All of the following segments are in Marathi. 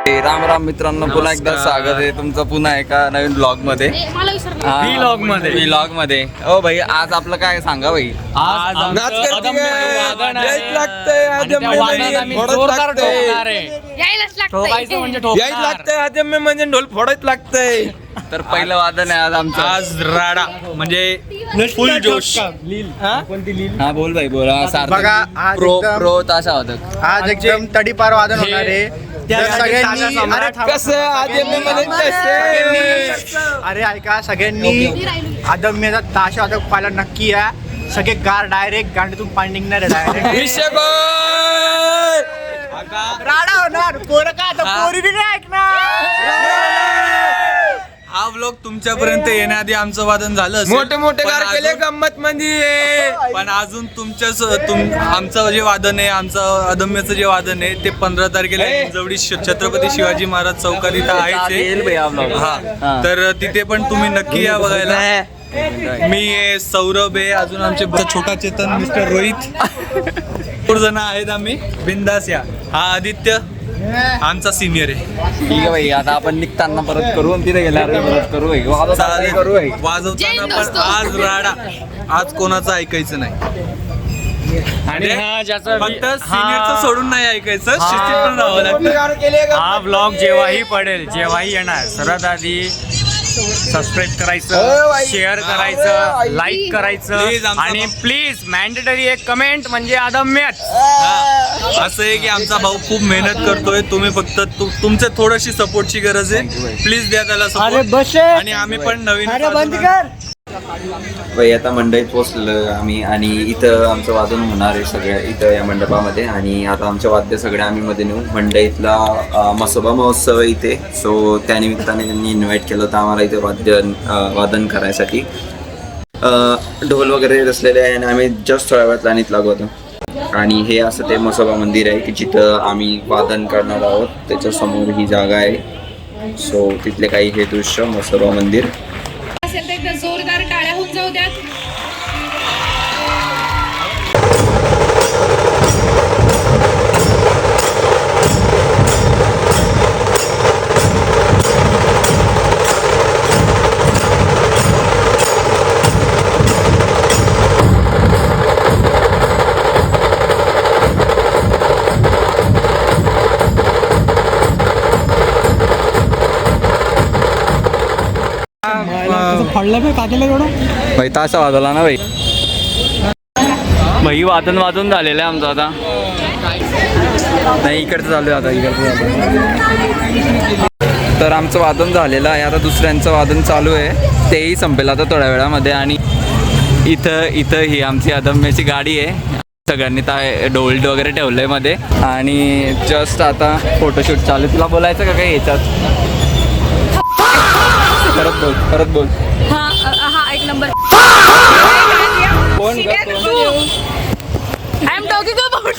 राम राम मित्रांनो, पुन्हा एकदा स्वागत आहे तुमचं पुन्हा एका नवीन ब्लॉग मध्ये. व्लॉग मध्ये ओ भाई, आज आपलं काय सांगा भाई. आज म्हणजे ढोल फोडायच लागतंय. तर पहिलं वादन आहे आज आमचं. आज राडा म्हणजे फुल जोश. हा बोल भाई बोल. बघा, आज प्रो एकदम- प्रो ताशा वादक. आज एकदम तडीपार वादन होणार आहे. तर सगळ्यांनी अरे ऐका, सगळ्यांनी अदम्यचा ताशा वादक पाहायला नक्की या. सगळे गार डायरेक्ट गांडीतून पाणी निघणार आहे डायरेक्ट. राडा होणार. पोरं का आता पोरी बी नाही ऐकणार. हा व्लॉग तुमच्यापर्यंत येण्याआधी आमचं वादन झालं असेल. मोठे मोठे पण गार केले अजून- गंमत मध्ये. पण अजून आमचं जे वादन आहे, आमचं अदम्याचं जे वादन आहे ते 15 तारखेला जवळी छत्रपती शिवाजी महाराज चौकात इथं येईल भाई हा vlog. हा, तर तिथे पण तुम्ही नक्की या बघायला. मी आहे, सौरभ आहे, अजून आमचे छोटा चेतन, मिस्टर रोहित, भरपूर जण आहेत आम्ही. बिंदास या. हा आदित्य आमचा सिनियर आहे. ठीक आहे भाई, आता आपण निघताना परत करू आणि तिथे गेल्यावर परत करू भाई. चालेल, करू भाई. वाजवताना पण आज राडा. आज कोणाचं ऐकायचं नाही. आणि फक्त सिनियरचं सोडून नाही ऐकायचं, शिस्तीत पण राहावं लागतं. हा ब्लॉग जेव्हाही पडेल, जेव्हाही येणार, सर्वात आधी सबस्क्राईब करायचं, शेअर करायचं, लाईक Please, करायचं आमचा आणि प्लीज मॅन्डेटरी एक कमेंट म्हणजे अदम्यच. असं आहे की आमचा भाऊ खूप मेहनत करतोय. तुम्ही फक्त तुमच्या थोडीशी सपोर्टची गरज आहे. प्लीज द्या त्याला सपोर्ट. आणि आम्ही पण नवीन भाई आता मंडईत पोहोचलो आम्ही आणि इथं आमचं वादन होणार आहे सगळ्या इथं या मंडपामध्ये. आणि आता आमचे वाद्य सगळे आम्ही मध्ये नेऊ. मंडईतला मसोबा महोत्सव आहे इथे, सो त्यानिमित्ताने त्यांनी इन्व्हाइट केलं होतं आम्हाला इथे वादन करायसाठी. ढोल वगैरे रचलेले आहे आणि आम्ही जस्ट थोड्या वेळात लाईनीत लागू होतो. आणि हे असं ते मसोबा मंदिर आहे की जिथं आम्ही वादन करणार आहोत. त्याच्यासमोर ही जागा आहे. सो तिथले काही हे दृश्य मसोबा मंदिर. असेल तर एकदा जोरदार टाळ्या होऊन जाऊ द्यात. भाई ताशा वाजवला ना भाई. भाई वादन वाजून झालेलं आहे आमचं आता. नाही इकडचं चालू आहे आता, इकडचं चालू. तर आमचं वादन झालेलं आहे. आता दुसऱ्यांचं वादन चालू आहे, तेही संपेल आता थोड्या वेळामध्ये. आणि इथं ही आमची अदम्याची गाडी आहे. सगळ्यांनी ढोल वगैरे ठेवलंय मध्ये. आणि जस्ट आता फोटोशूट चालू. तुला बोलायचं का काही याच्यात? परत बोल. हा एक नंबर. कोण आय एम टॉकिंग अबाउट.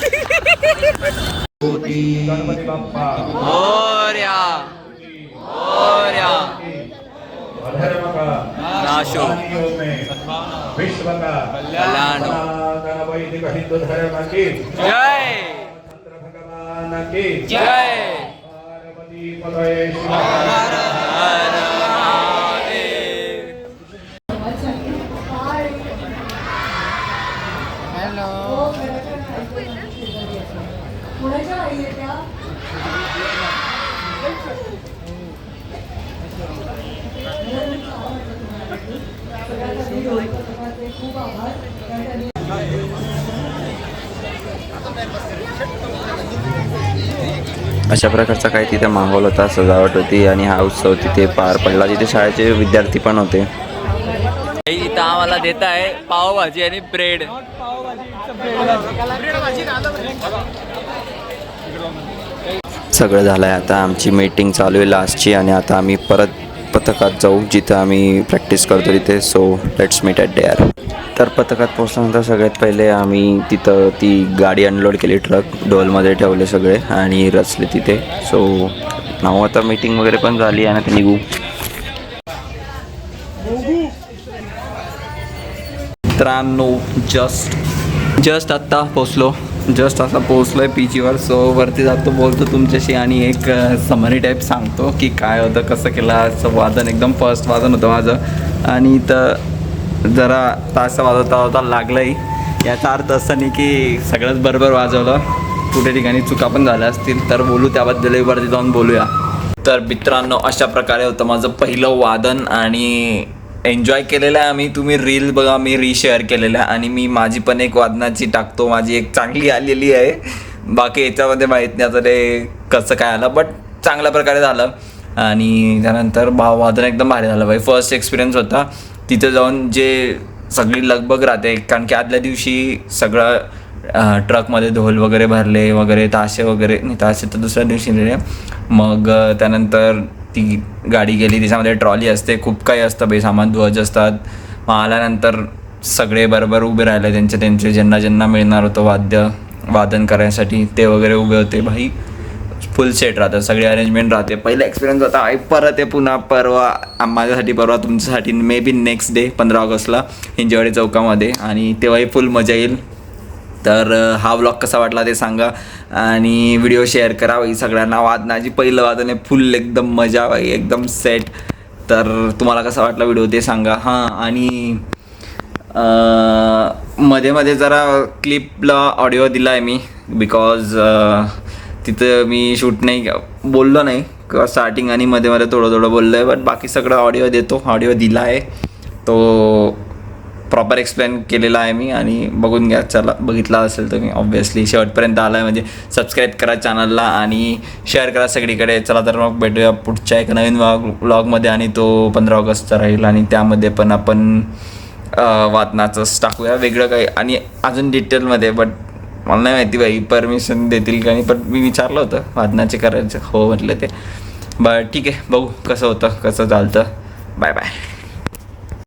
नाशो विश्व का कल्याण हिंदू धर्म की जय भगवान की जय. पार्वती पतये शिव. अशा प्रकारचा काही तिथे माहोल होता, सजावट होती आणि हा उत्सव तिथे पार पडला. तिथे शाळेचे विद्यार्थी पण होते. इथं आम्हाला देत आहे पावभाजी आणि ब्रेड. सगळं झालंय. आता आमची मीटिंग चालू आहे लास्टची आणि आता आम्ही परत पथकात जाऊ जिथं आम्ही प्रॅक्टिस करतो तिथे. So let's meet at there. तर पथकात पोहोचल्यानंतर सगळ्यात पहिले आम्ही तिथं ती गाडी अनलोड केली, ट्रक ढोलमध्ये ठेवले सगळे आणि रचले तिथे. सो नाव आता मीटिंग वगैरे पण झाली आणि आता निघू. मित्रांनो जस्ट आत्ता पोचलो जस्ट असा पोचलोय पीचीवर. सो वरती जातो, बोलतो तुमच्याशी आणि एक समरी टाईप सांगतो की काय होतं, कसं केलं. असं वादन एकदम फर्स्ट वादन होतं माझं आणि इथं जरा तास वाजवता लागलंही. याचा अर्थ असं नाही की सगळंच बरोबर वाजवलं, कुठे ठिकाणी चुका पण झाल्या असतील तर बोलू त्याबद्दलही वरती जाऊन बोलूया. तर मित्रांनो अशा प्रकारे होतं माझं पहिलं वादन आणि एन्जॉय केलेलं आहे आम्ही. तुम्ही रील बघा, मी रीशेअर केलेलं आहे आणि मी माझी पण एक वादनाची टाकतो, माझी एक चांगली आलेली आहे. बाकी याच्यामध्ये माहीत नाही आता ते कसं काय आलं, बट चांगल्या प्रकारे झालं. आणि त्यानंतर वादन एकदम भारी झालं बाई. फर्स्ट एक्सपिरियन्स होता तिथे जाऊन, जे सगळी लगबग राहते कारण की आदल्या दिवशी सगळं ट्रकमध्ये ढोल वगैरे भरले वगैरे, ताशे वगैरे नाही, ताशे तर दुसऱ्या दिवशी नेले. मग त्यानंतर ती गाडी गेली, त्याच्यामध्ये ट्रॉली असते, खूप काही असतं बाई सामान, ध्वज असतात. मग आल्यानंतर सगळे बरोबर उभे राहिले, त्यांचे ज्यांना मिळणार होतं वादन करायसाठी ते वगैरे उभे होते. भाई फुल सेट राहतं, सगळी अरेंजमेंट राहते. पहिला एक्सपिरियन्स होता. परत आहे पुन्हा परवा माझ्यासाठी, परवा तुमच्यासाठी, मे बी नेक्स्ट डे 15 ऑगस्टला हिंजेवाडी चौकामध्ये, आणि तेव्हाही फुल मजा येईल. तर हा व्लॉग कसा वाटला ते सांगा आणि व्हिडिओ शेअर करा बाई सगळ्यांना. वादनाची पहिलं वादन आहे, फुल एकदम मजा बाई, एकदम सेट. तर तुम्हाला कसा वाटला व्हिडिओ ते सांगा. हां, आणि मध्ये जरा क्लिपला ऑडिओ दिला आहे मी, बिकॉज तिथं मी शूट नाही बोललो नाही, किंवा स्टार्टिंग आणि मध्ये थोडं बोललो आहे, बट बाकी सगळं ऑडिओ देतो. ऑडिओ दिला आहे तो प्रॉपर एक्सप्लेन केलेला आहे मी, आणि बघून घ्या. चला, बघितला असेल तर मी ऑब्व्हियसली शेवटपर्यंत आला आहे म्हणजे सबस्क्राईब करा चॅनलला आणि शेअर करा सगळीकडे. चला तर मग भेटूया पुढच्या एक नवीन व्लॉगमध्ये, आणि तो 15 ऑगस्टचा राहील आणि त्यामध्ये पण आपण वादनाचंच टाकूया, वेगळं काही आणि अजून डिटेलमध्ये. बट मला नाही माहिती बाई परमिशन देतील का नाही, पण मी विचारलं होतं वादनाचे करायचं, हो म्हटलं ते. बट ठीक आहे, बघू कसं होतं कसं चालतं. Bye bye.